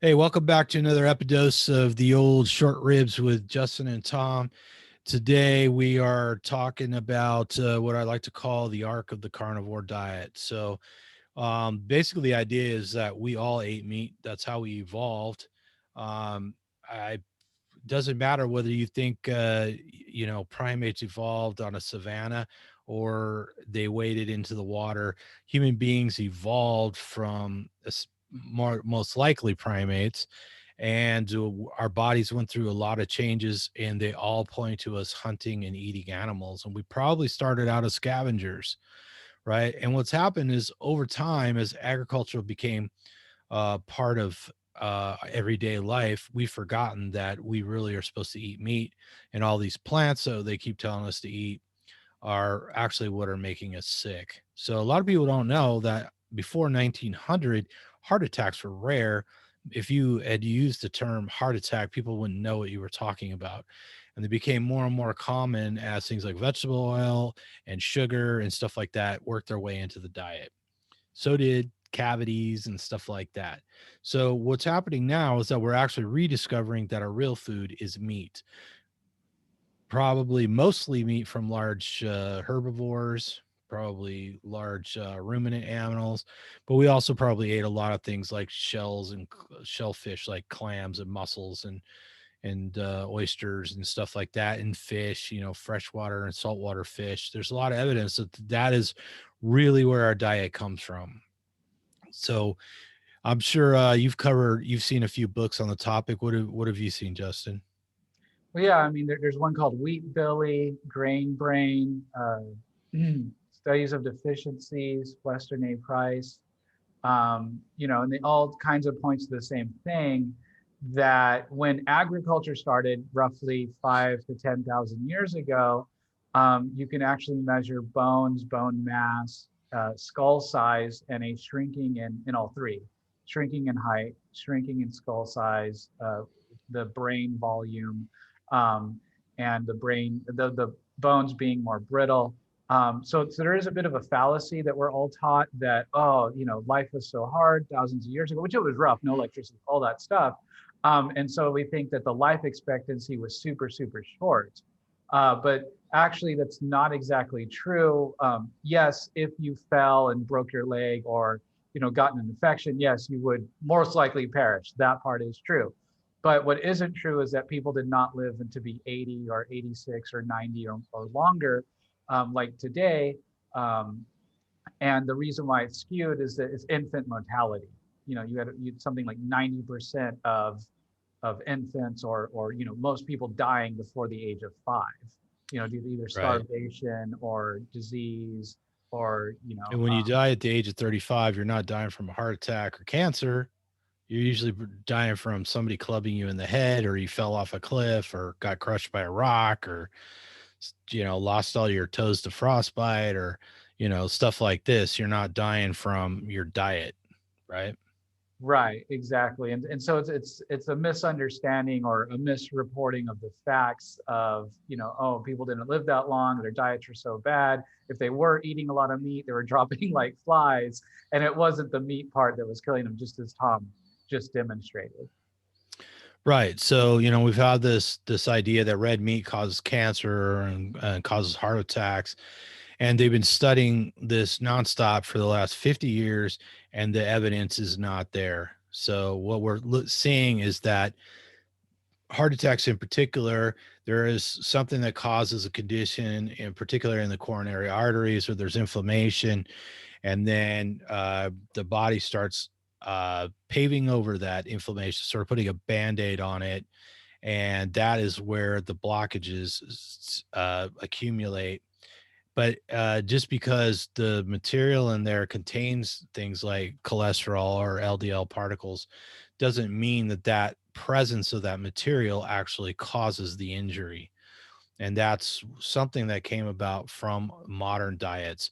Hey, welcome back to another episode of the old short ribs with Justin and Tom. Today we are talking about what I like to call the arc of the carnivore diet. Basically, the idea is that we all ate meat. That's how we evolved. I doesn't matter whether you think primates evolved on a savanna or they waded into the water. Human beings evolved from most likely primates, and our bodies went through a lot of changes, and they all point to us hunting and eating animals, and we probably started out as scavengers, right? And what's happened is over time, as agriculture became part of everyday life, we've forgotten that we really are supposed to eat meat, and all these plants, so they keep telling us to eat, are actually what are making us sick. So a lot of people don't know that before 1900, heart attacks were rare. If you had used the term heart attack, people wouldn't know what you were talking about. And they became more and more common as things like vegetable oil and sugar and stuff like that worked their way into the diet. So did cavities and stuff like that. So what's happening now is that we're actually rediscovering that our real food is meat, probably mostly meat from large herbivores, probably large ruminant animals, but we also probably ate a lot of things like shells and shellfish, like clams and mussels and oysters and stuff like that, and fish, freshwater and saltwater fish. There's a lot of evidence that that is really where our diet comes from. So I'm sure you've seen a few books on the topic. What have you seen, Justin? Well, yeah, I mean, there's one called Wheat Belly, Grain Brain, Studies of Deficiencies, Western A. Price, and they all kinds of points to the same thing, that when agriculture started roughly 5 to 10,000 years ago, you can actually measure bones, bone mass, skull size, and a shrinking in all three, shrinking in height, shrinking in skull size, the brain volume, um, and the bones being more brittle. So there is a bit of a fallacy that we're all taught that, oh, life was so hard thousands of years ago, which it was rough, no electricity, all that stuff. And so we think that the life expectancy was super, super short. But actually, that's not exactly true. Yes, if you fell and broke your leg or gotten an infection, yes, you would most likely perish. That part is true. But what isn't true is that people did not live to be 80 or 86 or 90 or longer, like today. Um, and the reason why it's skewed is that it's infant mortality. You had something like 90% of infants or most people dying before the age of 5. Due to either Right. starvation or disease or And when you die at the age of 35, you're not dying from a heart attack or cancer. You're usually dying from somebody clubbing you in the head, or you fell off a cliff, or got crushed by a rock, or lost all your toes to frostbite, or stuff like this. You're not dying from your diet, right? Right, exactly. And so it's a misunderstanding or a misreporting of the facts of, oh, people didn't live that long, their diets were so bad. If they were eating a lot of meat, they were dropping like flies. And it wasn't the meat part that was killing them, just as Tom just demonstrated. Right. So, we've had this idea that red meat causes cancer and causes heart attacks, and they've been studying this nonstop for the last 50 years, and the evidence is not there. So, what we're seeing is that heart attacks in particular, there is something that causes a condition, in particular in the coronary arteries, where there's inflammation, and then the body starts paving over that inflammation, sort of putting a band-aid on it, and that is where the blockages accumulate. But just because the material in there contains things like cholesterol or LDL particles doesn't mean that that presence of that material actually causes the injury. And that's something that came about from modern diets,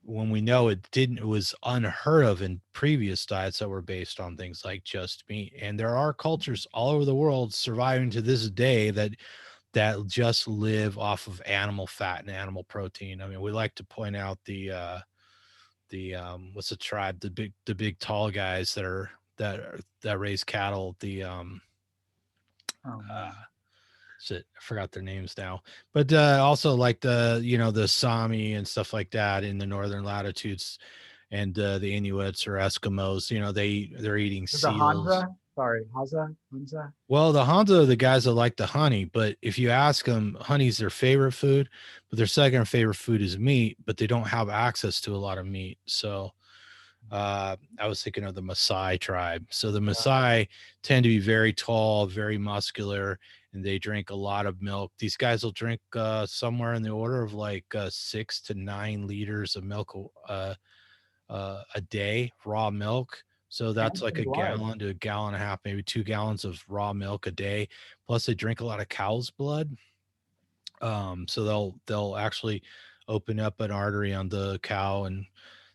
when we know it was unheard of in previous diets that were based on things like just meat. And there are cultures all over the world surviving to this day that just live off of animal fat and animal protein. I mean, we like to point out the what's the tribe, the big tall guys that are that raise cattle. Oh Uh, man. shit, I forgot their names now. But also like the Sami and stuff like that in the northern latitudes, and the Inuits or Eskimos. They're eating The seals. Hansa? Sorry, Hansa? Well, the Honda are the guys that like the honey, but if you ask them, honey's their favorite food, but their second favorite food is meat, but they don't have access to a lot of meat. So I was thinking of the Maasai tribe. So the Yeah. Maasai tend to be very tall, very muscular, and they drink a lot of milk. These guys will drink somewhere in the order of like 6 to 9 liters of milk a day, raw milk. So that's like Handsome a blood. gallon to a gallon and a half, maybe 2 gallons of raw milk a day. Plus, they drink a lot of cow's blood. So they'll actually open up an artery on the cow, and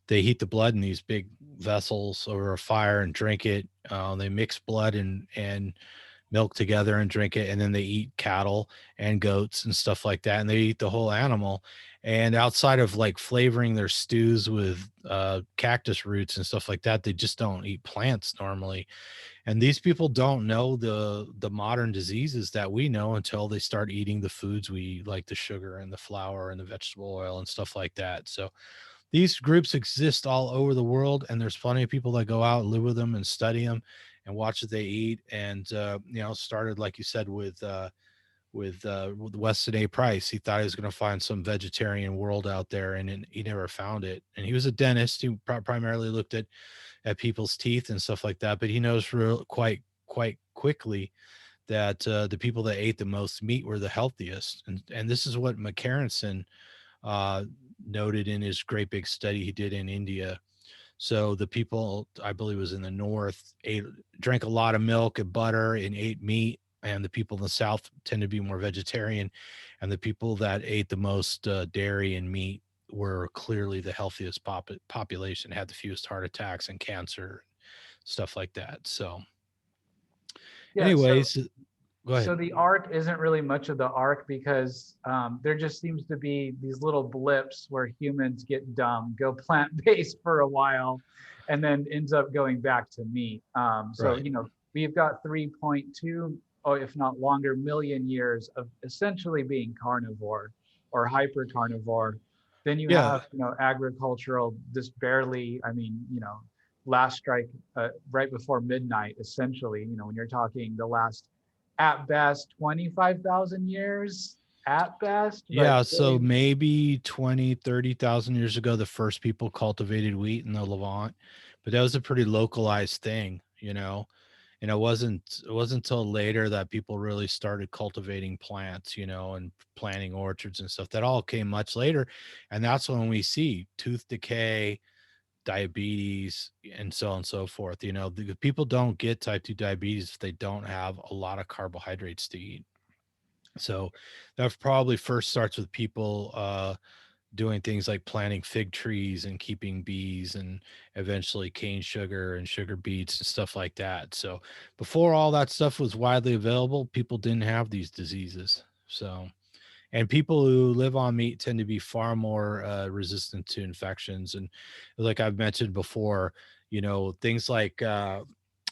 they heat the blood in these big vessels over a fire and drink it. They mix blood and milk together and drink it, and then they eat cattle and goats and stuff like that, and they eat the whole animal. And outside of like flavoring their stews with cactus roots and stuff like that, they just don't eat plants normally. And these people don't know the modern diseases that we know until they start eating the foods we eat, like the sugar and the flour and the vegetable oil and stuff like that. So these groups exist all over the world, and there's plenty of people that go out, live with them, and study them, and watch what they eat. And started like you said with Weston A. Price. He thought he was going to find some vegetarian world out there, and he never found it. And he was a dentist. He primarily looked at people's teeth and stuff like that. But he knows quite quickly that the people that ate the most meat were the healthiest. And this is what McCarranson uh, noted in his great big study he did in India. So the people, I believe, was in the north, drank a lot of milk and butter and ate meat, and the people in the south tend to be more vegetarian, and the people that ate the most dairy and meat were clearly the healthiest population, had the fewest heart attacks and cancer, stuff like that. So, Yeah, anyways, go ahead. so the arc isn't really much of the arc because there just seems to be these little blips where humans get dumb, go plant-based for a while, and then ends up going back to meat. So, Right. we've got 3.2, or if not longer, million years of essentially being carnivore or hyper carnivore. Then you Yeah. have, agricultural, just barely, last strike right before midnight, essentially, when you're talking the last at best 25,000 years at best, but Yeah, so really, maybe 20, 30,000 years ago, the first people cultivated wheat in the Levant, but that was a pretty localized thing. And it wasn't until later that people really started cultivating plants, and planting orchards and stuff. That all came much later. And that's when we see tooth decay, diabetes, and so on and so forth. The people don't get type 2 diabetes if they don't have a lot of carbohydrates to eat. So that probably first starts with people doing things like planting fig trees and keeping bees, and eventually cane sugar and sugar beets and stuff like that. So before all that stuff was widely available, people didn't have these diseases. So, and people who live on meat tend to be far more resistant to infections. And like I've mentioned before, things like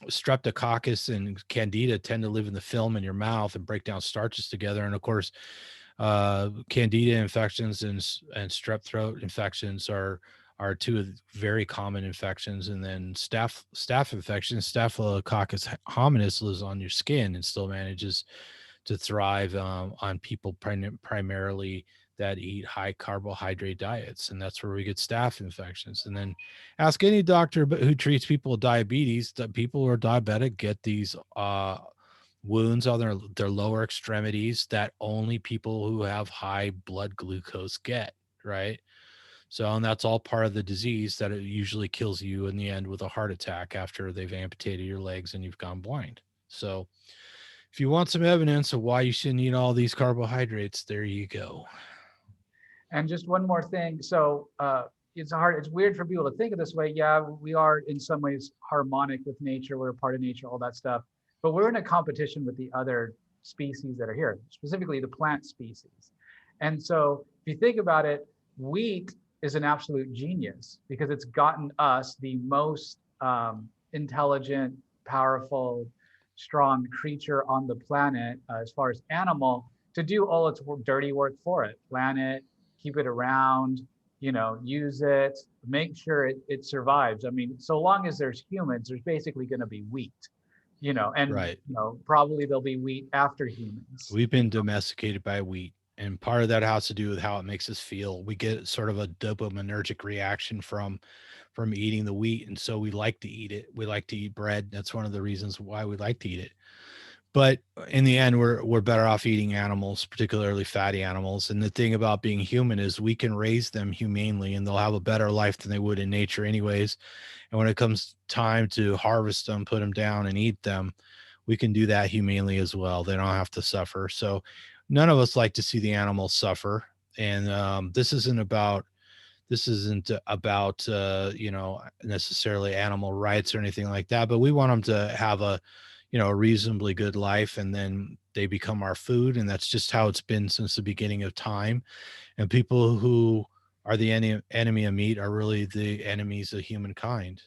streptococcus and candida tend to live in the film in your mouth and break down starches together. And of course, candida infections and strep throat infections are two of the very common infections. And then staph infections, staphylococcus hominis, lives on your skin and still manages to thrive on people primarily that eat high carbohydrate diets, and that's where we get staph infections. And then ask any doctor who treats people with diabetes. That people who are diabetic get these wounds on their lower extremities that only people who have high blood glucose get, right? So, and that's all part of the disease that it usually kills you in the end with a heart attack after they've amputated your legs and you've gone blind. So if you want some evidence of why you shouldn't eat all these carbohydrates, there you go. and just one more thing. So it's weird for people to think of this way. Yeah, we are in some ways harmonic with nature. We're a part of nature, all that stuff. But we're in a competition with the other species that are here, specifically the plant species. And so if you think about it, wheat is an absolute genius because it's gotten us the most intelligent, powerful, strong creature on the planet, as far as animal, to do all its dirty work for it, plant it, keep it around, use it, make sure it survives. I mean, so long as there's humans, there's basically going to be wheat, and Right. probably there'll be wheat after humans. We've been domesticated by wheat, and part of that has to do with how it makes us feel. We get sort of a dopaminergic reaction from eating the wheat, and so we like to eat it. We like to eat bread. That's one of the reasons why we like to eat it. But in the end, we're better off eating animals, particularly fatty animals. And the thing about being human is we can raise them humanely, and they'll have a better life than they would in nature, anyways. And when it comes time to harvest them, put them down, and eat them, we can do that humanely as well. They don't have to suffer. So none of us like to see the animals suffer. And this isn't about necessarily animal rights or anything like that, but we want them to have a reasonably good life, and then they become our food. And that's just how it's been since the beginning of time. And people who are the enemy of meat are really the enemies of humankind.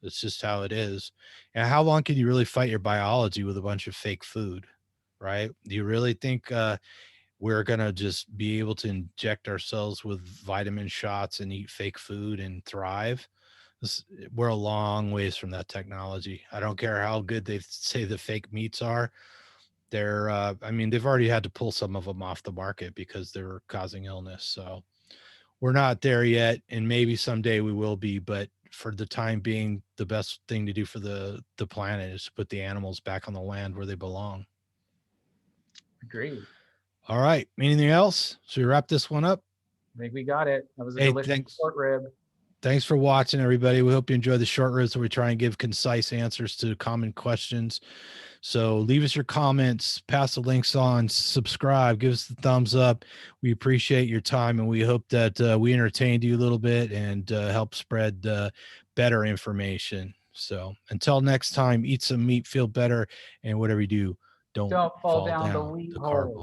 It's just how it is. And how long can you really fight your biology with a bunch of fake food, right? Do you really think we're going to just be able to inject ourselves with vitamin shots and eat fake food and thrive? We're a long ways from that technology. I don't care how good they say the fake meats are. I mean, they've already had to pull some of them off the market because they're causing illness. So we're not there yet. And maybe someday we will be. But for the time being, the best thing to do for the planet is to put the animals back on the land where they belong. Agreed. All right. Anything else? Should we wrap this one up? I think we got it. That was a Hey, delicious thanks. short rib. Thanks for watching, everybody. We hope you enjoy the short ribs where we try and give concise answers to common questions. So leave us your comments, pass the links on, subscribe, give us the thumbs up. We appreciate your time, and we hope that we entertained you a little bit and help spread better information. So until next time, eat some meat, feel better, and whatever you do, don't Don't fall fall down the down wheat the carb hole.